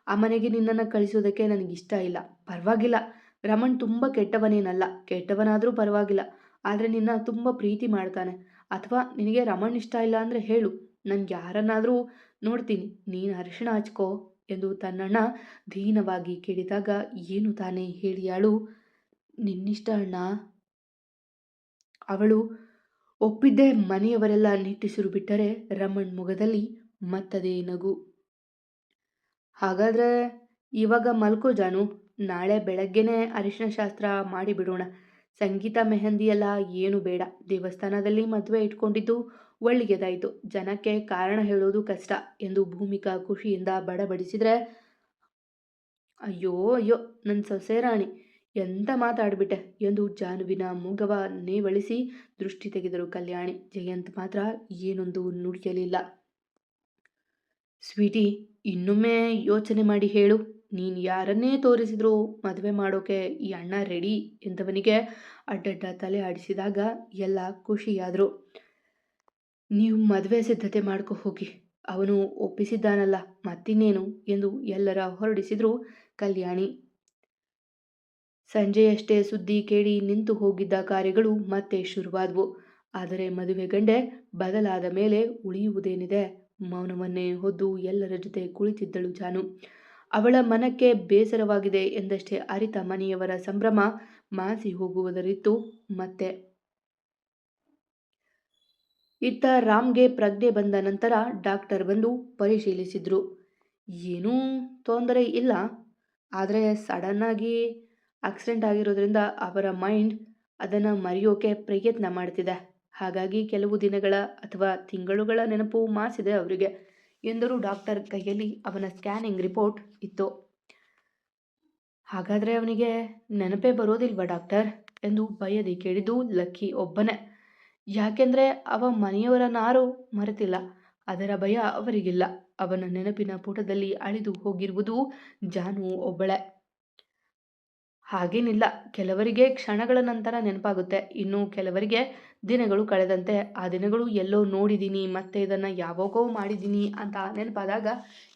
ಆ ಮನೆಗೆ ನಿನ್ನನ್ನು ಕಳಿಸೋದಕ್ಕೆ ನನಗಿಷ್ಟ ಇಲ್ಲ. ಪರವಾಗಿಲ್ಲ, ರಮಣ್ ತುಂಬ ಕೆಟ್ಟವನೇನಲ್ಲ, ಕೆಟ್ಟವನಾದರೂ ಪರವಾಗಿಲ್ಲ, ಆದರೆ ನಿನ್ನ ತುಂಬ ಪ್ರೀತಿ ಮಾಡ್ತಾನೆ. ಅಥವಾ ನಿನಗೆ ರಮಣ್ ಇಷ್ಟ ಇಲ್ಲ ಅಂದರೆ ಹೇಳು, ನನಗೆ ಯಾರನ್ನಾದರೂ ನೋಡ್ತೀನಿ, ನೀನು ಅರಿಶಿಣ ಹಚ್ಕೋ ಎಂದು ತನ್ನಣ್ಣ ದೀನವಾಗಿ ಕೇಳಿದಾಗ ಏನು ತಾನೇ ಹೇಳಿಯಾಳು. ನಿನ್ನಿಷ್ಟ ಅಣ್ಣ. ಅವಳು ಒಪ್ಪಿದ್ದೇ ಮನೆಯವರೆಲ್ಲ ನಿಟ್ಟುಸಿರು ಬಿಟ್ಟರೆ ರಮಣ್ ಮೊಗದಲ್ಲಿ ಮತ್ತದೇ ನಗು. ಹಾಗಾದರೆ ಇವಾಗ ಮಲ್ಕೋ ಜಾನು, ನಾಳೆ ಬೆಳಗ್ಗೆನೇ ಅರಿಶಿನ ಶಾಸ್ತ್ರ ಮಾಡಿಬಿಡೋಣ. ಸಂಗೀತ ಮೆಹಂದಿ ಎಲ್ಲ ಏನು ಬೇಡ, ದೇವಸ್ಥಾನದಲ್ಲಿ ಮದುವೆ ಇಟ್ಕೊಂಡಿದ್ದು ಒಳ್ಳೆಯದಾಯಿತು. ಜನಕ್ಕೆ ಕಾರಣ ಹೇಳೋದು ಕಷ್ಟ ಎಂದು ಭೂಮಿಕಾ ಖುಷಿಯಿಂದ ಬಡಬಡಿಸಿದರೆ, ಅಯ್ಯೋ ಅಯ್ಯೋ ನನ್ನ ಸೊಸೆ ರಾಣಿ ಎಂತ ಮಾತಾಡ್ಬಿಟ್ಟೆ ಎಂದು ಜಾನುವಿನ ಮೂಗವ ನೇವಳಿಸಿ ದೃಷ್ಟಿ ತೆಗೆದರು ಕಲ್ಯಾಣಿ. ಜಯಂತ್ ಮಾತ್ರ ಏನೊಂದು ನುಡಿಯಲಿಲ್ಲ. ಸ್ವೀಟಿ, ಇನ್ನೊಮ್ಮೆ ಯೋಚನೆ ಮಾಡಿ ಹೇಳು. ನೀನು ಯಾರನ್ನೇ ತೋರಿಸಿದ್ರು ಮದುವೆ ಮಾಡೋಕೆ ಈ ಅಣ್ಣ ರೆಡಿ ಎಂದವನಿಗೆ ಅಡ್ಡಡ್ಡ ತಲೆ ಆಡಿಸಿದಾಗ ಎಲ್ಲ ಖುಷಿಯಾದರು. ನೀವು ಮದುವೆ ಸಿದ್ಧತೆ ಮಾಡ್ಕೊ ಹೋಗಿ, ಅವನು ಒಪ್ಪಿಸಿದ್ದಾನಲ್ಲ ಮತ್ತಿನ್ನೇನು ಎಂದು ಎಲ್ಲರ ಹೊರಡಿಸಿದ್ರು ಕಲ್ಯಾಣಿ. ಸಂಜೆಯಷ್ಟೇ ಸುದ್ದಿ ಕೇಳಿ ನಿಂತು ಹೋಗಿದ್ದ ಕಾರ್ಯಗಳು ಮತ್ತೆ ಶುರುವಾದವು. ಆದರೆ ಮದುವೆ ಗಂಡೆ ಬದಲಾದ ಮೇಲೆ ಉಳಿಯುವುದೇನಿದೆ? ಮೌನವನ್ನೇ ಹೊದ್ದು ಎಲ್ಲರ ಜೊತೆ ಕುಳಿತಿದ್ದಳು ಜಾನು. ಅವಳ ಮನಕ್ಕೆ ಬೇಸರವಾಗಿದೆ ಎಂದಷ್ಟೇ ಅರಿತ ಮನೆಯವರ ಸಂಭ್ರಮ ಮಾಸಿ ಹೋಗುವುದರಿತ್ತು. ಮತ್ತೆ ಇತ್ತ ರಾಮ್ಗೆ ಪ್ರಜ್ಞೆ ಬಂದ ನಂತರ ಡಾಕ್ಟರ್ ಬಂದು ಪರಿಶೀಲಿಸಿದ್ರು. ಏನೂ ತೊಂದರೆ ಇಲ್ಲ, ಆದರೆ ಸಡನ್ನಾಗಿ ಆಕ್ಸಿಡೆಂಟ್ ಆಗಿರೋದ್ರಿಂದ ಅವರ ಮೈಂಡ್ ಅದನ್ನು ಮರೆಯೋಕೆ ಪ್ರಯತ್ನ ಮಾಡ್ತಿದೆ. ಹಾಗಾಗಿ ಕೆಲವು ದಿನಗಳ ಅಥವಾ ತಿಂಗಳುಗಳ ನೆನಪು ಮಾಸಿದೆ ಅವರಿಗೆ ಎಂದರು. ಡಾಕ್ಟರ್ ಕೈಯಲ್ಲಿ ಅವನ ಸ್ಕ್ಯಾನಿಂಗ್ ರಿಪೋರ್ಟ್ ಇತ್ತು. ಹಾಗಾದರೆ ಅವನಿಗೆ ನೆನಪೇ ಬರೋದಿಲ್ವಾ ಡಾಕ್ಟರ್ ಎಂದು ಭಯದಿ ಕೇಳಿದ್ದು ಲಕ್ಕಿ ಒಬ್ಬನೇ. ಯಾಕೆಂದರೆ ಅವ ಮನೆಯವರನ್ನಾರೂ ಮರೆತಿಲ್ಲ, ಅದರ ಭಯ ಅವರಿಗಿಲ್ಲ. ಅವನ ನೆನಪಿನ ಪುಟದಲ್ಲಿ ಅಳಿದು ಹೋಗಿರುವುದು ಜಾನು ಒಬ್ಬಳೆ. ಹಾಗೇನಿಲ್ಲ, ಕೆಲವರಿಗೆ ಕ್ಷಣಗಳ ನಂತರ ನೆನಪಾಗುತ್ತೆ, ಇನ್ನು ಕೆಲವರಿಗೆ ದಿನಗಳು ಕಳೆದಂತೆ ಆ ದಿನಗಳು ಎಲ್ಲೋ ನೋಡಿದ್ದೀನಿ ಮತ್ತೆ ಇದನ್ನು ಯಾವಾಗೋ ಮಾಡಿದ್ದೀನಿ ಅಂತ ನೆನಪಾದಾಗ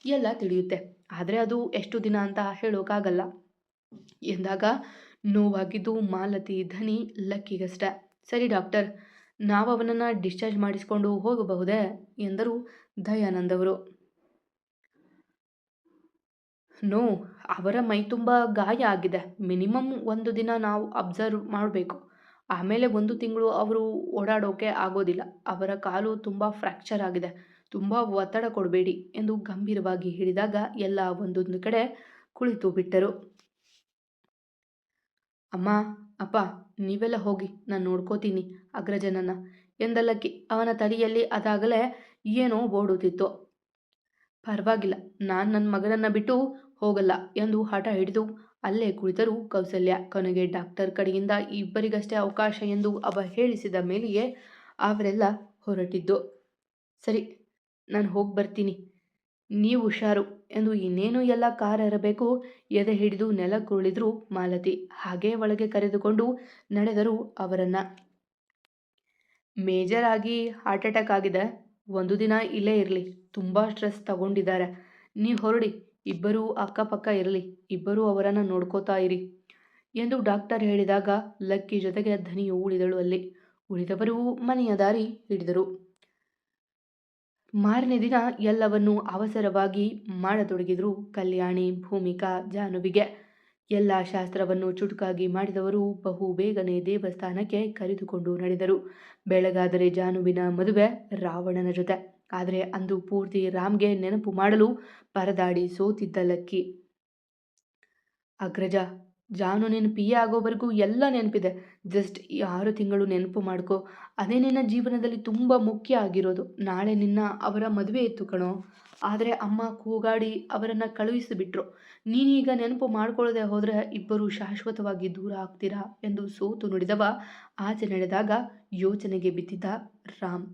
ಎಲ್ಲ ತಿಳಿಯುತ್ತೆ. ಆದರೆ ಅದು ಎಷ್ಟು ದಿನ ಅಂತ ಹೇಳೋಕ್ಕಾಗಲ್ಲ ಎಂದಾಗ ನೋವಾಗಿದ್ದು ಮಾಲತಿ ಧನಿ ಲಕ್ಕಿಗಷ್ಟೆ. ಸರಿ ಡಾಕ್ಟರ್, ನಾವು ಅವನನ್ನು ಡಿಸ್ಚಾರ್ಜ್ ಮಾಡಿಸ್ಕೊಂಡು ಹೋಗಬಹುದೇ ಎಂದರು ದಯಾನಂದ್ ಅವರು. ನೋ, ಅವರ ಮೈ ತುಂಬ ಗಾಯ ಆಗಿದೆ. ಮಿನಿಮಮ್ 1 ದಿನ ನಾವು ಅಬ್ಸರ್ವ್ ಮಾಡಬೇಕು. ಆಮೇಲೆ 1 ತಿಂಗಳು ಅವರು ಓಡಾಡೋಕೆ ಆಗೋದಿಲ್ಲ. ಅವರ ಕಾಲು ತುಂಬ ಫ್ರ್ಯಾಕ್ಚರ್ ಆಗಿದೆ. ತುಂಬ ಒತ್ತಡ ಕೊಡಬೇಡಿ ಎಂದು ಗಂಭೀರವಾಗಿ ಹೇಳಿದಾಗ ಎಲ್ಲ ಒಂದೊಂದು ಕಡೆ ಕುಳಿತು ಬಿಟ್ಟರು. ಅಮ್ಮ, ಅಪ್ಪ, ನೀವೆಲ್ಲ ಹೋಗಿ, ನಾನು ನೋಡ್ಕೋತೀನಿ ಅಗ್ರಜನನ್ನ ಎಂದಲ್ಲಕ್ಕಿ. ಅವನ ತಲೆಯಲ್ಲಿ ಅದಾಗಲೇ ಏನೋ ಓಡುತ್ತಿತ್ತು. ಪರವಾಗಿಲ್ಲ, ನಾನು ನನ್ನ ಮಗನನ್ನು ಬಿಟ್ಟು ಹೋಗಲ್ಲ ಎಂದು ಹಠ ಹಿಡಿದು ಅಲ್ಲೇ ಕುಳಿತರು ಕೌಸಲ್ಯ. ಕೊನೆಗೆ ಡಾಕ್ಟರ್ ಕಡೆಯಿಂದ ಇಬ್ಬರಿಗಷ್ಟೇ ಅವಕಾಶ ಎಂದು ಅವ ಹೇಳಿಸಿದ ಮೇಲೆಯೇ ಅವರೆಲ್ಲ ಹೊರಟಿದ್ದು. ಸರಿ, ನಾನು ಹೋಗಿ ಬರ್ತೀನಿ, ನೀವು ಹುಷಾರು ಎಂದು ಇನ್ನೇನು ಎಲ್ಲ ಕಾರರಬೇಕು ಎದೆ ಹಿಡಿದು ನೆಲಕ್ಕುರುಳಿದ್ರು ಮಾಲತಿ. ಹಾಗೇ ಒಳಗೆ ಕರೆದುಕೊಂಡು ನಡೆದರು ಅವರನ್ನ. ಮೇಜರ್ ಆಗಿ ಹಾರ್ಟ್ ಅಟ್ಯಾಕ್ ಆಗಿದೆ, 1 ದಿನ ಇಲ್ಲೇ ಇರಲಿ, ತುಂಬ ಸ್ಟ್ರೆಸ್ ತಗೊಂಡಿದ್ದಾರೆ. ನೀವು ಹೊರಡಿ, ಇಬ್ಬರೂ ಅಕ್ಕಪಕ್ಕ ಇರಲಿ, ಇಬ್ಬರೂ ಅವರನ್ನು ನೋಡ್ಕೋತಾ ಇರಿ ಎಂದು ಡಾಕ್ಟರ್ ಹೇಳಿದಾಗ ಲಕ್ಕಿ ಜೊತೆಗೆ ಧನಿಯು ಉಳಿದಳು ಅಲ್ಲಿ. ಉಳಿದವರು ಮನೆಯ ದಾರಿ ಹಿಡಿದರು. ಮಾರನೇ ದಿನ ಎಲ್ಲವನ್ನೂ ಅವಸರವಾಗಿ ಮಾಡತೊಡಗಿದ್ರು ಕಲ್ಯಾಣಿ, ಭೂಮಿಕಾ, ಜಾನುವಿಗೆ. ಎಲ್ಲ ಶಾಸ್ತ್ರವನ್ನು ಚುಟುಕಾಗಿ ಮಾಡಿದವರು ಬಹು ಬೇಗನೆ ದೇವಸ್ಥಾನಕ್ಕೆ ಕರೆದುಕೊಂಡು ನಡೆದರು. ಬೆಳಗಾದರೆ ಜಾನುವಿನ ಮದುವೆ ರಾವಣನ ಜೊತೆ. ಆದರೆ ಅಂದು ಪೂರ್ತಿ ರಾಮ್ಗೆ ನೆನಪು ಮಾಡಲು ಪರದಾಡಿ ಸೋತಿದ್ದ ಲಕ್ಕಿ. ಅಗ್ರಜ, ಜಾನು ನಿನ್ನ ಪಿಯೆ ಆಗೋವರೆಗೂ ಎಲ್ಲ ನೆನಪಿದೆ. ಜಸ್ಟ್ 6 ತಿಂಗಳು ನೆನಪು ಮಾಡ್ಕೊ, ಅದೇ ನಿನ್ನ ಜೀವನದಲ್ಲಿ ತುಂಬ ಮುಖ್ಯ ಆಗಿರೋದು. ನಾಳೆ ನಿನ್ನ ಅವರ ಮದುವೆ ಇತ್ತು ಕಣೋ, ಆದರೆ ಅಮ್ಮ ಕೂಗಾಡಿ ಅವರನ್ನು ಕಳುಹಿಸಿಬಿಟ್ರು. ನೀನೀಗ ನೆನಪು ಮಾಡ್ಕೊಳ್ಳದೆ ಹೋದರೆ ಇಬ್ಬರು ಶಾಶ್ವತವಾಗಿ ದೂರ ಆಗ್ತೀರಾ ಎಂದು ಸೋತು ನುಡಿದವ ಆಚೆ ನಡೆದಾಗ ಯೋಚನೆಗೆ ಬಿದ್ದಿದ್ದ ರಾಮ್.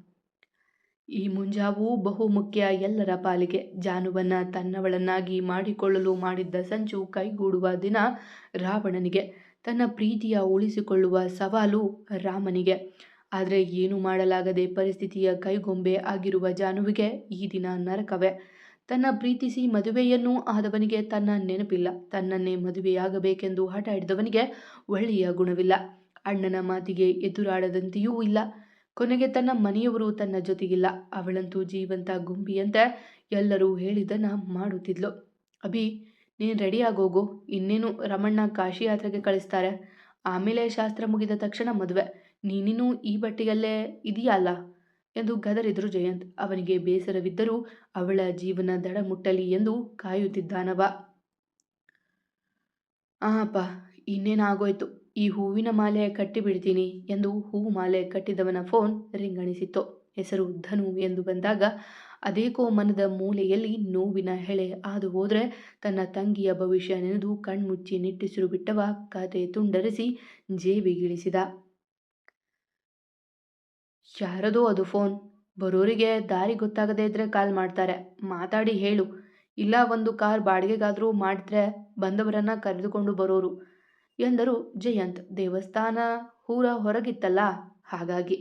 ಈ ಮುಂಜಾವು ಬಹು ಮುಖ್ಯ ಎಲ್ಲರ ಪಾಲಿಗೆ. ಜಾನುವನ್ನು ತನ್ನವಳನ್ನಾಗಿ ಮಾಡಿಕೊಳ್ಳಲು ಮಾಡಿದ್ದ ಸಂಚು ಕೈಗೂಡುವ ದಿನ ರಾವಣನಿಗೆ. ತನ್ನ ಪ್ರೀತಿಯ ಉಳಿಸಿಕೊಳ್ಳುವ ಸವಾಲು ರಾಮನಿಗೆ. ಆದರೆ ಏನು ಮಾಡಲಾಗದೆ ಪರಿಸ್ಥಿತಿಯ ಕೈಗೊಂಬೆ ಆಗಿರುವ ಜಾನುವಿಗೆ ಈ ದಿನ ನರಕವೇ. ತನ್ನ ಪ್ರೀತಿಸಿ ಮದುವೆಯನ್ನೂ ಆದವನಿಗೆ ತನ್ನ ನೆನಪಿಲ್ಲ. ತನ್ನನ್ನೇ ಮದುವೆಯಾಗಬೇಕೆಂದು ಹಠ ಹಿಡಿದವನಿಗೆ ಒಳ್ಳೆಯ ಗುಣವಿಲ್ಲ. ಅಣ್ಣನ ಮಾತಿಗೆ ಎದುರಾಡದಂತೆಯೂ ಇಲ್ಲ. ಕೊನೆಗೆ ತನ್ನ ಮನೆಯವರು ತನ್ನ ಜೊತೆಗಿಲ್ಲ. ಅವಳಂತೂ ಜೀವಂತ ಗುಂಬಿಯಂತೆ ಎಲ್ಲರೂ ಹೇಳಿದ್ದನ್ನು ಮಾಡುತ್ತಿದ್ಲು. ಅಭಿ, ನೀನು ರೆಡಿ ಆಗೋಗು, ಇನ್ನೇನು ರಮಣ್ಣ ಕಾಶಿ ಯಾತ್ರೆಗೆ ಕಳಿಸ್ತಾರೆ. ಆಮೇಲೆ ಶಾಸ್ತ್ರ ಮುಗಿದ ತಕ್ಷಣ ಮದುವೆ. ನೀನಿನ್ನೂ ಈ ಬಟ್ಟೆಯಲ್ಲೇ ಇದೆಯಾ ಅಲ್ಲ ಎಂದು ಗದರಿದ್ರು ಜಯಂತ್. ಅವನಿಗೆ ಬೇಸರವಿದ್ದರೂ ಅವಳ ಜೀವನ ದಡ ಮುಟ್ಟಲಿ ಎಂದು ಕಾಯುತ್ತಿದ್ದಾನವ. ಅಪ್ಪ, ಇನ್ನೇನಾಗೋಯ್ತು, ಈ ಹೂವಿನ ಮಾಲೆ ಕಟ್ಟಿಬಿಡ್ತೀನಿ ಎಂದು ಹೂವು ಮಾಲೆ ಕಟ್ಟಿದವನ ಫೋನ್ ರಿಂಗಣಿಸಿತ್ತು. ಹೆಸರು ಧನು ಎಂದು ಬಂದಾಗ ಅದೇಕೋ ಮನದ ಮೂಲೆಯಲ್ಲಿ ನೋವಿನ ಹೆಳೆ ಹಾದು ಹೋದ್ರೆ ತನ್ನ ತಂಗಿಯ ಭವಿಷ್ಯ ನೆನೆದು ಕಣ್ಮುಚ್ಚಿ ನಿಟ್ಟುಸಿರು ಬಿಟ್ಟವ ಕತೆ ತುಂಡರಿಸಿ ಜೇಬಿಗಿಳಿಸಿದ. ಯಾರದೋ ಅದು ಫೋನ್. ಬರೋರಿಗೆ ದಾರಿ ಗೊತ್ತಾಗದೇ ಇದ್ರೆ ಕಾಲ್ ಮಾಡ್ತಾರೆ. ಮಾತಾಡಿ ಹೇಳು. ಇಲ್ಲ ಒಂದು ಕಾರ್ ಬಾಡಿಗೆಗಾದ್ರೂ ಮಾಡಿದ್ರೆ ಬಂದವರನ್ನ ಕರೆದುಕೊಂಡು ಬರೋರು ಎಂದರು ಜಯಂತ್. ದೇವಸ್ಥಾನ ಊರ ಹೊರಗಿತ್ತಲ್ಲ, ಹಾಗಾಗಿ.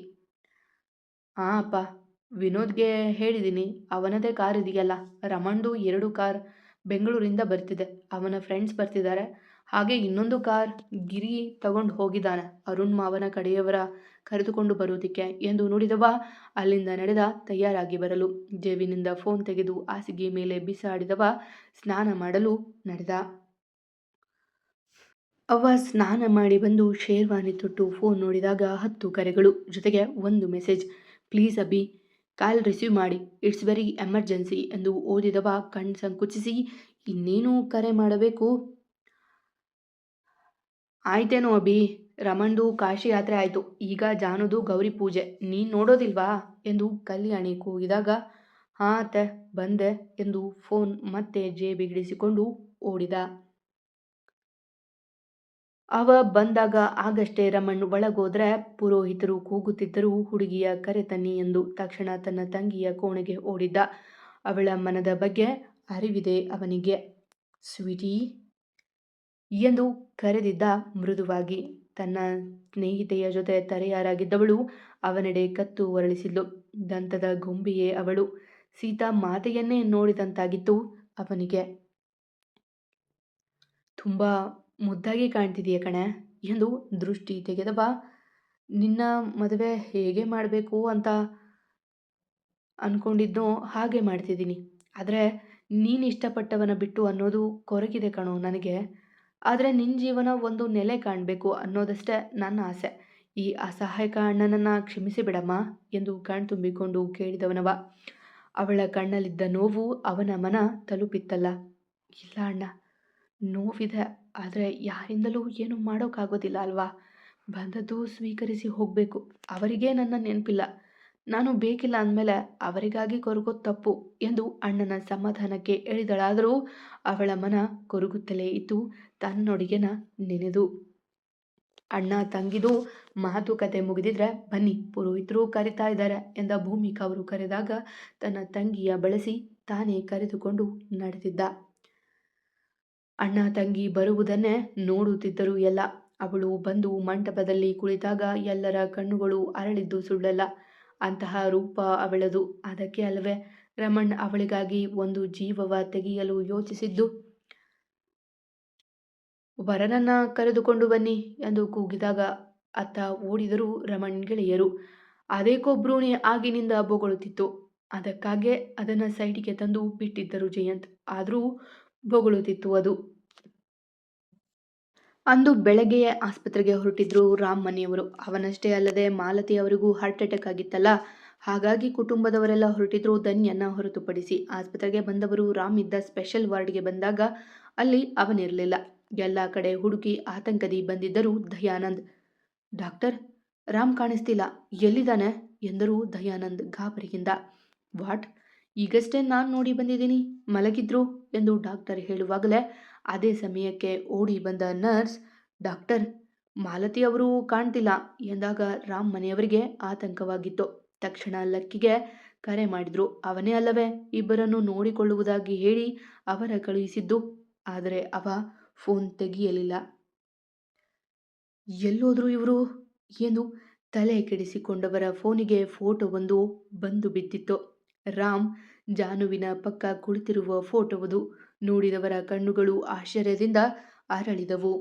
ಹಾಂ ಅಪ್ಪ, ವಿನೋದ್ಗೆ ಹೇಳಿದ್ದೀನಿ. ಅವನದೇ ಕಾರ್ ಇದೆಯಲ್ಲ. ರಮಣ್ದು 2 ಕಾರ್ ಬೆಂಗಳೂರಿಂದ ಬರ್ತಿದೆ. ಅವನ ಫ್ರೆಂಡ್ಸ್ ಬರ್ತಿದ್ದಾರೆ. ಹಾಗೆ ಇನ್ನೊಂದು ಕಾರ್ ಗಿರಿ ತಗೊಂಡು ಹೋಗಿದ್ದಾನೆ ಅರುಣ್ ಮಾವನ ಕಡೆಯವರ ಕರೆದುಕೊಂಡು ಬರೋದಿಕ್ಕೆ ಎಂದು ನುಡಿದವ ಅಲ್ಲಿಂದ ನಡೆದ ತಯಾರಾಗಿ ಬರಲು. ಜೇಬಿನಿಂದ ಫೋನ್ ತೆಗೆದು ಹಾಸಿಗೆ ಮೇಲೆ ಬಿಸಾಡಿದವ ಸ್ನಾನ ಮಾಡಲು ನಡೆದ. ಅವ ಸ್ನಾನ ಮಾಡಿ ಬಂದು ಶೇರ್ವಾನಿ ತೊಟ್ಟು ಫೋನ್ ನೋಡಿದಾಗ 10 ಕರೆಗಳು, ಜೊತೆಗೆ ಒಂದು message. Please Abhi, call receive ಮಾಡಿ, ಇಟ್ಸ್ ವೆರಿ ಎಮರ್ಜೆನ್ಸಿ ಎಂದು ಓದಿದವ ಕಣ್ ಸಂಕುಚಿಸಿ ಇನ್ನೇನು ಕರೆ ಮಾಡಬೇಕು. ಆಯ್ತೇನೋ ಅಭಿ, ರಮಣ್ದು ಕಾಶಿ ಯಾತ್ರೆ ಆಯ್ತು. ಈಗ ಜಾನುದು ಗೌರಿ ಪೂಜೆ. ನೀನ್ ನೋಡೋದಿಲ್ವಾ ಎಂದು ಕಲ್ಯಾಣಿ ಕೂಗಿದಾಗ ಹಾ ಅತ್ತೆ ಬಂದೆ ಎಂದು ಫೋನ್ ಮತ್ತೆ ಜೇಬಿಗಿಡಿಸಿಕೊಂಡು ಓಡಿದ. ಅವ ಬಂದಾಗ ಆಗಷ್ಟೇ ರಮಣ್ ಒಳಗೋದ್ರೆ ಪುರೋಹಿತರು ಕೂಗುತ್ತಿದ್ದರು ಹುಡುಗಿಯ ಕರೆ ತನ್ನಿ ಎಂದು. ತಕ್ಷಣ ತನ್ನ ತಂಗಿಯ ಕೋಣೆಗೆ ಓಡಿದ್ದ. ಅವಳ ಮನದ ಬಗ್ಗೆ ಅರಿವಿದೆ ಅವನಿಗೆ. ಸ್ವೀಟಿ ಎಂದು ಕರೆದಿದ್ದ ಮೃದುವಾಗಿ. ತನ್ನ ಸ್ನೇಹಿತೆಯ ಜೊತೆ ತರೆಯಾರಾಗಿದ್ದವಳು ಅವನೆಡೆ ಕತ್ತು ಹೊರಳಿಸಿದ್ಲು. ದಂತದ ಗೊಂಬೆಯೇ ಅವಳು. ಸೀತಾ ಮಾತೆಯನ್ನೇ ನೋಡಿದಂತಾಗಿತ್ತು ಅವನಿಗೆ. ತುಂಬಾ ಮುದ್ದಾಗಿ ಕಾಣ್ತಿದೀಯ ಕಣೆ ಎಂದು ದೃಷ್ಟಿ ತೆಗೆದವ. ನಿನ್ನ ಮದುವೆ ಹೇಗೆ ಮಾಡಬೇಕು ಅಂತ ಅನ್ಕೊಂಡಿದ್ನೋ ಹಾಗೆ ಮಾಡ್ತಿದ್ದೀನಿ. ಆದರೆ ನೀನು ಇಷ್ಟಪಟ್ಟವನ ಬಿಟ್ಟು ಅನ್ನೋದು ಕೊರಗಿದೆ ಕಣೋ ನನಗೆ. ಆದರೆ ನಿನ್ನ ಜೀವನ ಒಂದು ನೆಲೆ ಕಾಣಬೇಕು ಅನ್ನೋದಷ್ಟೇ ನನ್ನ ಆಸೆ. ಈ ಅಸಹಾಯಕ ಅಣ್ಣನನ್ನು ಕ್ಷಮಿಸಿ ಬಿಡಮ್ಮ ಎಂದು ಕಣ್ತುಂಬಿಕೊಂಡು ಕೇಳಿದವನವ. ಅವಳ ಕಣ್ಣಲ್ಲಿದ್ದ ನೋವು ಅವನ ಮನ ತಲುಪಿತ್ತಲ್ಲ. ಇಲ್ಲ ಅಣ್ಣ, ನೋವಿದೆ. ಆದರೆ ಯಾರಿಂದಲೂ ಏನು ಮಾಡೋಕ್ಕಾಗೋದಿಲ್ಲ ಅಲ್ವಾ. ಬಂದದ್ದು ಸ್ವೀಕರಿಸಿ ಹೋಗಬೇಕು. ಅವರಿಗೆ ನನ್ನ ನೆನಪಿಲ್ಲ. ನಾನು ಬೇಕಿಲ್ಲ ಅಂದಮೇಲೆ ಅವರಿಗಾಗಿ ಕೊರಗೋದು ತಪ್ಪು ಎಂದು ಅಣ್ಣನ ಸಮಾಧಾನಕ್ಕೆ ಎಳೆದಳಾದರೂ ಅವಳ ಮನ ಕೊರಗುತ್ತಲೇ ಇತ್ತು ತನ್ನೊಡಗೆನ ನೆನೆದು. ಅಣ್ಣ ತಂಗಿದು ಮಾತುಕತೆ ಮುಗಿದಿದ್ರೆ ಬನ್ನಿ ಪುರೋಹಿತರು ಕರಿತಾ ಇದ್ದಾರೆ ಎಂದ ಭೂಮಿಕಾ ಅವರು ಕರೆದಾಗ ತನ್ನ ತಂಗಿಯ ಬಳಸಿ ತಾನೇ ಕರೆದುಕೊಂಡು ನಡೆದಿದ್ದ. ಅಣ್ಣ ತಂಗಿ ಬರುವುದನ್ನೇ ನೋಡುತ್ತಿದ್ದರು ಎಲ್ಲ. ಅವಳು ಬಂದು ಮಂಟಪದಲ್ಲಿ ಕುಳಿತಾಗ ಎಲ್ಲರ ಕಣ್ಣುಗಳು ಅರಳಿದ್ದು ಸುಳ್ಳಲ್ಲ. ಅಂತಹ ರೂಪ ಅವಳದು. ಅದಕ್ಕೆ ಅಲ್ಲವೇ ರಮಣ್ ಅವಳಿಗಾಗಿ ಒಂದು ಜೀವವ ತೆಗೆಯಲು ಯೋಚಿಸಿದ್ದು. ವರನನ್ನ ಕರೆದುಕೊಂಡು ಬನ್ನಿ ಎಂದು ಕೂಗಿದಾಗ ಅತ್ತ ಓಡಿದರು ರಮಣ್ ಗೆಳೆಯರು. ಅದೇಕೋ ಭ್ರೂಣಿ ಆಗಿನಿಂದ ಬೊಗಳುತ್ತಿತ್ತು. ಅದಕ್ಕಾಗೆ ಅದನ್ನ ಸೈಡಿಗೆ ತಂದು ಬಿಟ್ಟಿದ್ದರು ಜಯಂತ್. ಆದರೂ ಬೊಗಳುತ್ತಿತ್ತು ಅದು. ಅಂದು ಬೆಳಗ್ಗೆಯೇ ಆಸ್ಪತ್ರೆಗೆ ಹೊರಟಿದ್ರು ರಾಮ್ ಮನೆಯವರು. ಅವನಷ್ಟೇ ಅಲ್ಲದೆ ಮಾಲತಿ ಅವರಿಗೂ ಹಾರ್ಟ್ ಅಟ್ಯಾಕ್ ಆಗಿತ್ತಲ್ಲ, ಹಾಗಾಗಿ ಕುಟುಂಬದವರೆಲ್ಲ ಹೊರಟಿದ್ರು ಧನ್ಯನ್ನ ಹೊರತುಪಡಿಸಿ. ಆಸ್ಪತ್ರೆಗೆ ಬಂದವರು ರಾಮ್ ಇದ್ದ ಸ್ಪೆಷಲ್ ವಾರ್ಡ್ಗೆ ಬಂದಾಗ ಅಲ್ಲಿ ಅವನಿರಲಿಲ್ಲ. ಎಲ್ಲ ಕಡೆ ಹುಡುಕಿ ಆತಂಕದಿ ಬಂದಿದ್ದರು ದಯಾನಂದ್. ಡಾಕ್ಟರ್, ರಾಮ್ ಕಾಣಿಸ್ತಿಲ್ಲ, ಎಲ್ಲಿದ್ದಾನೆ ಎಂದರು ದಯಾನಂದ್ ಗಾಬರಿಯಿಂದ. ವಾಟ್, ಈಗಷ್ಟೇ ನಾನು ನೋಡಿ ಬಂದಿದ್ದೀನಿ, ಮಲಗಿದ್ರು ಎಂದು ಡಾಕ್ಟರ್ ಹೇಳುವಾಗಲೇ ಅದೇ ಸಮಯಕ್ಕೆ ಓಡಿ ಬಂದ ನರ್ಸ್, ಡಾಕ್ಟರ್ ಮಾಲತಿ ಅವರು ಕಾಣ್ತಿಲ್ಲ ಎಂದಾಗ ರಾಮ್ ಮನೆಯವರಿಗೆ ಆತಂಕವಾಗಿತ್ತು. ತಕ್ಷಣ ಲಕ್ಕಿಗೆ ಕರೆ ಮಾಡಿದ್ರು. ಅವನೇ ಅಲ್ಲವೇ ಇಬ್ಬರನ್ನು ನೋಡಿಕೊಳ್ಳುವುದಾಗಿ ಹೇಳಿ ಅವರ ಕಳುಹಿಸಿದ್ದು. ಆದರೆ ಅವ ಫೋನ್ ತೆಗೆಯಲಿಲ್ಲ. ಎಲ್ಲೋದ್ರು ಇವರು ಎಂದು ತಲೆ ಕೆಡಿಸಿಕೊಂಡವರ ಫೋನಿಗೆ ಫೋಟೋವೊಂದು ಬಂದು ಬಿದ್ದಿತ್ತು. ರಾಮ್ ಜಾನುವಿನ ಪಕ್ಕ ಕುಳಿತಿರುವ ಫೋಟೋವದು. ನೋಡಿದವರ ಕಣ್ಣುಗಳು ಆಶ್ಚರ್ಯದಿಂದ ಅರಳಿದವು.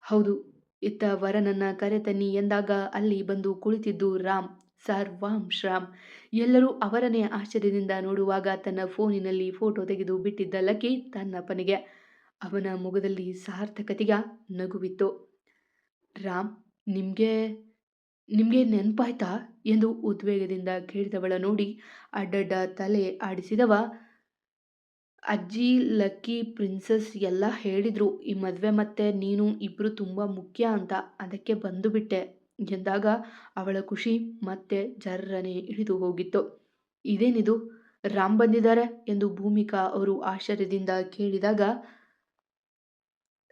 ಹೌದು, ಇತ್ತ ವರನನ್ನ ಕರೆತನ್ನಿ ಎಂದಾಗ ಅಲ್ಲಿ ಬಂದು ಕುಳಿತಿದ್ದು ರಾಮ್. ಸರ್ವಾಂ ಶ್ರಾಮ್. ಎಲ್ಲರೂ ಅವರನ್ನೇ ಆಶ್ಚರ್ಯದಿಂದ ನೋಡುವಾಗ ತನ್ನ ಫೋನಿನಲ್ಲಿ ಫೋಟೋ ತೆಗೆದು ಬಿಟ್ಟಿದ್ದ ಲಕ್ಕಿ ತನ್ನಪ್ಪನಿಗೆ. ಅವನ ಮುಖದಲ್ಲಿ ಸಾರ್ಥಕತೆಯ ನಗುವಿತ್ತು. ರಾಮ್, ನಿಮ್ಗೆ ನೆನಪಾಯ್ತಾ ಎಂದು ಉದ್ವೇಗದಿಂದ ಕೇಳಿದವಳ ನೋಡಿ ಅಡ್ಡಡ್ಡ ತಲೆ ಆಡಿಸಿದವ. ಅಜ್ಜಿ, ಲಕ್ಕಿ, ಪ್ರಿನ್ಸಸ್ ಎಲ್ಲ ಹೇಳಿದ್ರು ಈ ಮದುವೆ ಮತ್ತೆ ನೀನು ಇಬ್ರು ತುಂಬ ಮುಖ್ಯ ಅಂತ. ಅದಕ್ಕೆ ಬಂದು ಬಿಟ್ಟೆ ಎಂದಾಗ ಅವಳ ಖುಷಿ ಮತ್ತೆ ಜರ್ರನೆ ಇಳಿದು ಹೋಗಿತ್ತು. ಇದೇನಿದು, ರಾಮ್ ಬಂದಿದ್ದಾರೆ ಎಂದು ಭೂಮಿಕಾ ಅವರು ಆಶ್ಚರ್ಯದಿಂದ ಕೇಳಿದಾಗ,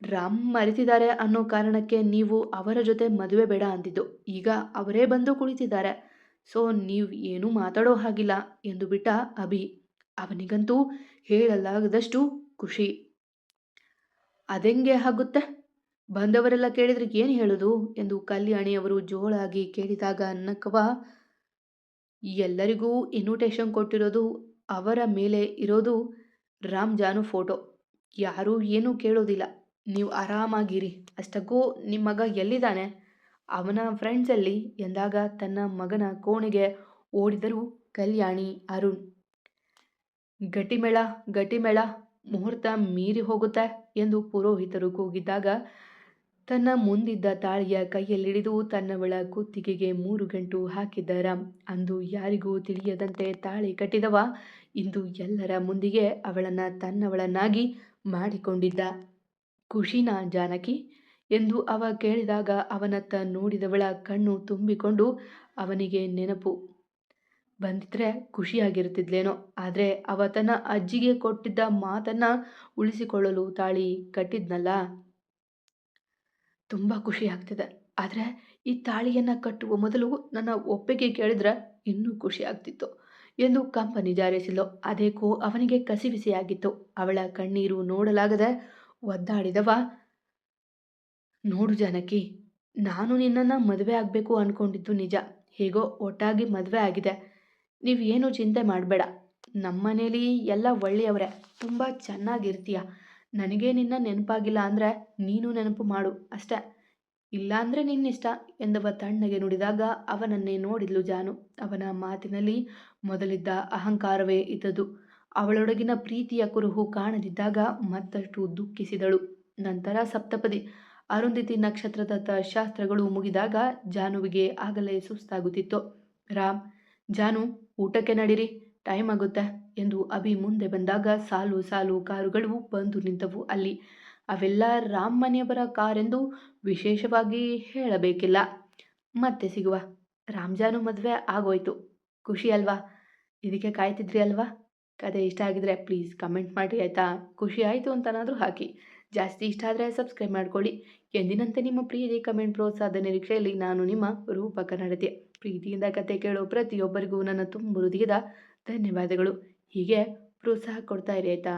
ರಾಮ್ ಮರೆತಿದ್ದಾರೆ ಅನ್ನೋ ಕಾರಣಕ್ಕೆ ನೀವು ಅವರ ಜೊತೆ ಮದುವೆ ಬೇಡ ಅಂದಿದ್ದು. ಈಗ ಅವರೇ ಬಂದು ಕುಳಿತಿದ್ದಾರೆ. ಸೊ ನೀವು ಏನೂ ಮಾತಾಡೋ ಹಾಗಿಲ್ಲ ಎಂದು ಬಿಟ್ಟ ಅಭಿ. ಅವನಿಗಂತೂ ಹೇಳಲಾಗದಷ್ಟು ಖುಷಿ. ಅದೆಂಗೆ ಆಗುತ್ತೆ? ಬಂದವರೆಲ್ಲ ಕೇಳಿದ್ರೆ ಏನು ಹೇಳೋದು ಎಂದು ಕಲ್ಯಾಣಿಯವರು ಜೋಳಾಗಿ ಕೇಳಿದಾಗ ನಕ್ಕವ, ಎಲ್ಲರಿಗೂ ಇನ್ವಿಟೇಷನ್ ಕೊಟ್ಟಿರೋದು ಅವರ ಮೇಲೆ ಇರೋದು ರಾಮ್ ಜಾನು ಫೋಟೋ. ಯಾರೂ ಏನೂ ಕೇಳೋದಿಲ್ಲ. ನೀವು ಆರಾಮಾಗಿರಿ. ಅಷ್ಟಕ್ಕೂ ನಿಮ್ಮ ಮಗ ಎಲ್ಲಿದ್ದಾನೆ? ಅವನ ಫ್ರೆಂಡ್ಸ್ ಎಲ್ಲಿ ಎಂದಾಗ ತನ್ನ ಮಗನ ಕೋಣೆಗೆ ಓಡಿದರು ಕಲ್ಯಾಣಿ ಅರುಣ್. ಗಟ್ಟಿಮೇಳ ಗಟ್ಟಿಮೇಳ, ಮುಹೂರ್ತ ಮೀರಿ ಹೋಗುತ್ತೆ ಎಂದು ಪುರೋಹಿತರು ಕೂಗಿದ್ದಾಗ ತನ್ನ ಮುಂದಿದ್ದ ತಾಳಿಯ ಕೈಯಲ್ಲಿಡಿದು ತನ್ನವಳ ಕುತ್ತಿಗೆಗೆ 3 ಗಂಟು ಹಾಕಿದ್ದ ರಾಮ್ ಅಂದು ಯಾರಿಗೂ ತಿಳಿಯದಂತೆ ತಾಳಿ ಕಟ್ಟಿದವ ಇಂದು ಎಲ್ಲರ ಮುಂದಿಗೆ ಅವಳನ್ನು ತನ್ನವಳನ್ನಾಗಿ ಮಾಡಿಕೊಂಡಿದ್ದ. ಖುಷಿನಾ ಜಾನಕಿ ಎಂದು ಅವ ಕೇಳಿದಾಗ ಅವನತ್ತ ನೋಡಿದವಳ ಕಣ್ಣು ತುಂಬಿಕೊಂಡು ಅವನಿಗೆ ನೆನಪು ಬಂದಿದ್ರೆ ಖುಷಿಯಾಗಿರುತ್ತಿದ್ಲೇನೋ. ಆದರೆ ಅವ ತನ್ನ ಅಜ್ಜಿಗೆ ಕೊಟ್ಟಿದ್ದ ಮಾತನ್ನ ಉಳಿಸಿಕೊಳ್ಳಲು ತಾಳಿ ಕಟ್ಟಿದ್ನಲ್ಲ. ತುಂಬ ಖುಷಿ ಆಗ್ತಿದೆ. ಆದರೆ ಈ ತಾಳಿಯನ್ನು ಕಟ್ಟುವ ಮೊದಲು ನನ್ನ ಒಪ್ಪಿಗೆ ಕೇಳಿದ್ರೆ ಇನ್ನೂ ಖುಷಿ ಆಗ್ತಿತ್ತು ಎಂದು ಕಂಪನಿ ಜಾರಿಸಿದ್ಲು. ಅದೇಕೋ ಅವನಿಗೆ ಕಸಿವಿಸಿಯಾಗಿತ್ತು. ಅವಳ ಕಣ್ಣೀರು ನೋಡಲಾಗದೆ ಒದ್ದಾಡಿದವ, ನೋಡು ಜಾನಕಿ, ನಾನು ನಿನ್ನನ್ನು ಮದುವೆ ಆಗಬೇಕು ಅಂದ್ಕೊಂಡಿದ್ದು ನಿಜ. ಹೇಗೋ ಒಟ್ಟಾಗಿ ಮದುವೆ ಆಗಿದೆ. ನೀವು ಏನು ಚಿಂತೆ ಮಾಡಬೇಡ. ನಮ್ಮನೇಲಿ ಎಲ್ಲ ಒಳ್ಳೆಯವರೇ. ತುಂಬ ಚೆನ್ನಾಗಿರ್ತೀಯ. ನನಗೆ ನಿನ್ನ ನೆನಪಾಗಿಲ್ಲ ಅಂದರೆ ನೀನು ನೆನಪು ಮಾಡು ಅಷ್ಟೇ. ಇಲ್ಲಾಂದರೆ ನಿನ್ನಿಷ್ಟ ಎಂದವ ತಣ್ಣಗೆ ನುಡಿದಾಗ ಅವನನ್ನೇ ನೋಡಿದ್ಲು ಜಾನು. ಅವನ ಮಾತಿನಲ್ಲಿ ಮೊದಲಿದ್ದ ಅಹಂಕಾರವೇ ಇದ್ದದ್ದು. ಅವಳೊಳಗಿನ ಪ್ರೀತಿಯ ಕುರುಹು ಕಾಣದಿದ್ದಾಗ ಮತ್ತಷ್ಟು ದುಃಖಿಸಿದಳು. ನಂತರ ಸಪ್ತಪದಿ ಅರುಂಧತಿ ನಕ್ಷತ್ರದತ್ತ ಶಾಸ್ತ್ರಗಳು ಮುಗಿದಾಗ ಜಾನುವಿಗೆ ಆಗಲೇ ಸುಸ್ತಾಗುತ್ತಿತ್ತು. ರಾಮ್, ಜಾನು, ಊಟಕ್ಕೆ ನಡೀರಿ, ಟೈಮ್ ಆಗುತ್ತೆ ಎಂದು ಅಭಿ ಮುಂದೆ ಬಂದಾಗ ಸಾಲು ಸಾಲು ಕಾರುಗಳು ಬಂದು ನಿಂತವು ಅಲ್ಲಿ. ಅವೆಲ್ಲ ರಾಮ್ ಮನೆಯವರ ಕಾರೆಂದು ವಿಶೇಷವಾಗಿ ಹೇಳಬೇಕಿಲ್ಲ. ಮತ್ತೆ ಸಿಗುವ. ರಾಮ್ ಜಾನು ಮದುವೆ ಆಗೋಯ್ತು. ಖುಷಿ ಅಲ್ವಾ? ಇದಕ್ಕೆ ಕಾಯ್ತಿದ್ರಿ ಅಲ್ವಾ? ಕತೆ ಇಷ್ಟ ಆಗಿದ್ರೆ ಪ್ಲೀಸ್ ಕಮೆಂಟ್ ಮಾಡಿ ಆಯಿತಾ? ಖುಷಿ ಆಯಿತು ಅಂತನಾದರೂ ಹಾಕಿ. ಜಾಸ್ತಿ ಇಷ್ಟ ಆದರೆ ಸಬ್ಸ್ಕ್ರೈಬ್ ಮಾಡ್ಕೊಳ್ಳಿ. ಎಂದಿನಂತೆ ನಿಮ್ಮ ಪ್ರೀತಿ ಕಮೆಂಟ್ ಪ್ರೋತ್ಸಾಹದ ನಿರೀಕ್ಷೆಯಲ್ಲಿ ನಾನು ನಿಮ್ಮ ರೂಪಕ ನಡತೆ. ಪ್ರೀತಿಯಿಂದ ಕತೆ ಕೇಳೋ ಪ್ರತಿಯೊಬ್ಬರಿಗೂ ನನ್ನ ತುಂಬ ಹೃದಯದ ಧನ್ಯವಾದಗಳು. ಹೀಗೆ ಪ್ರೋತ್ಸಾಹ ಕೊಡ್ತಾ ಇರಿ ಆಯಿತಾ?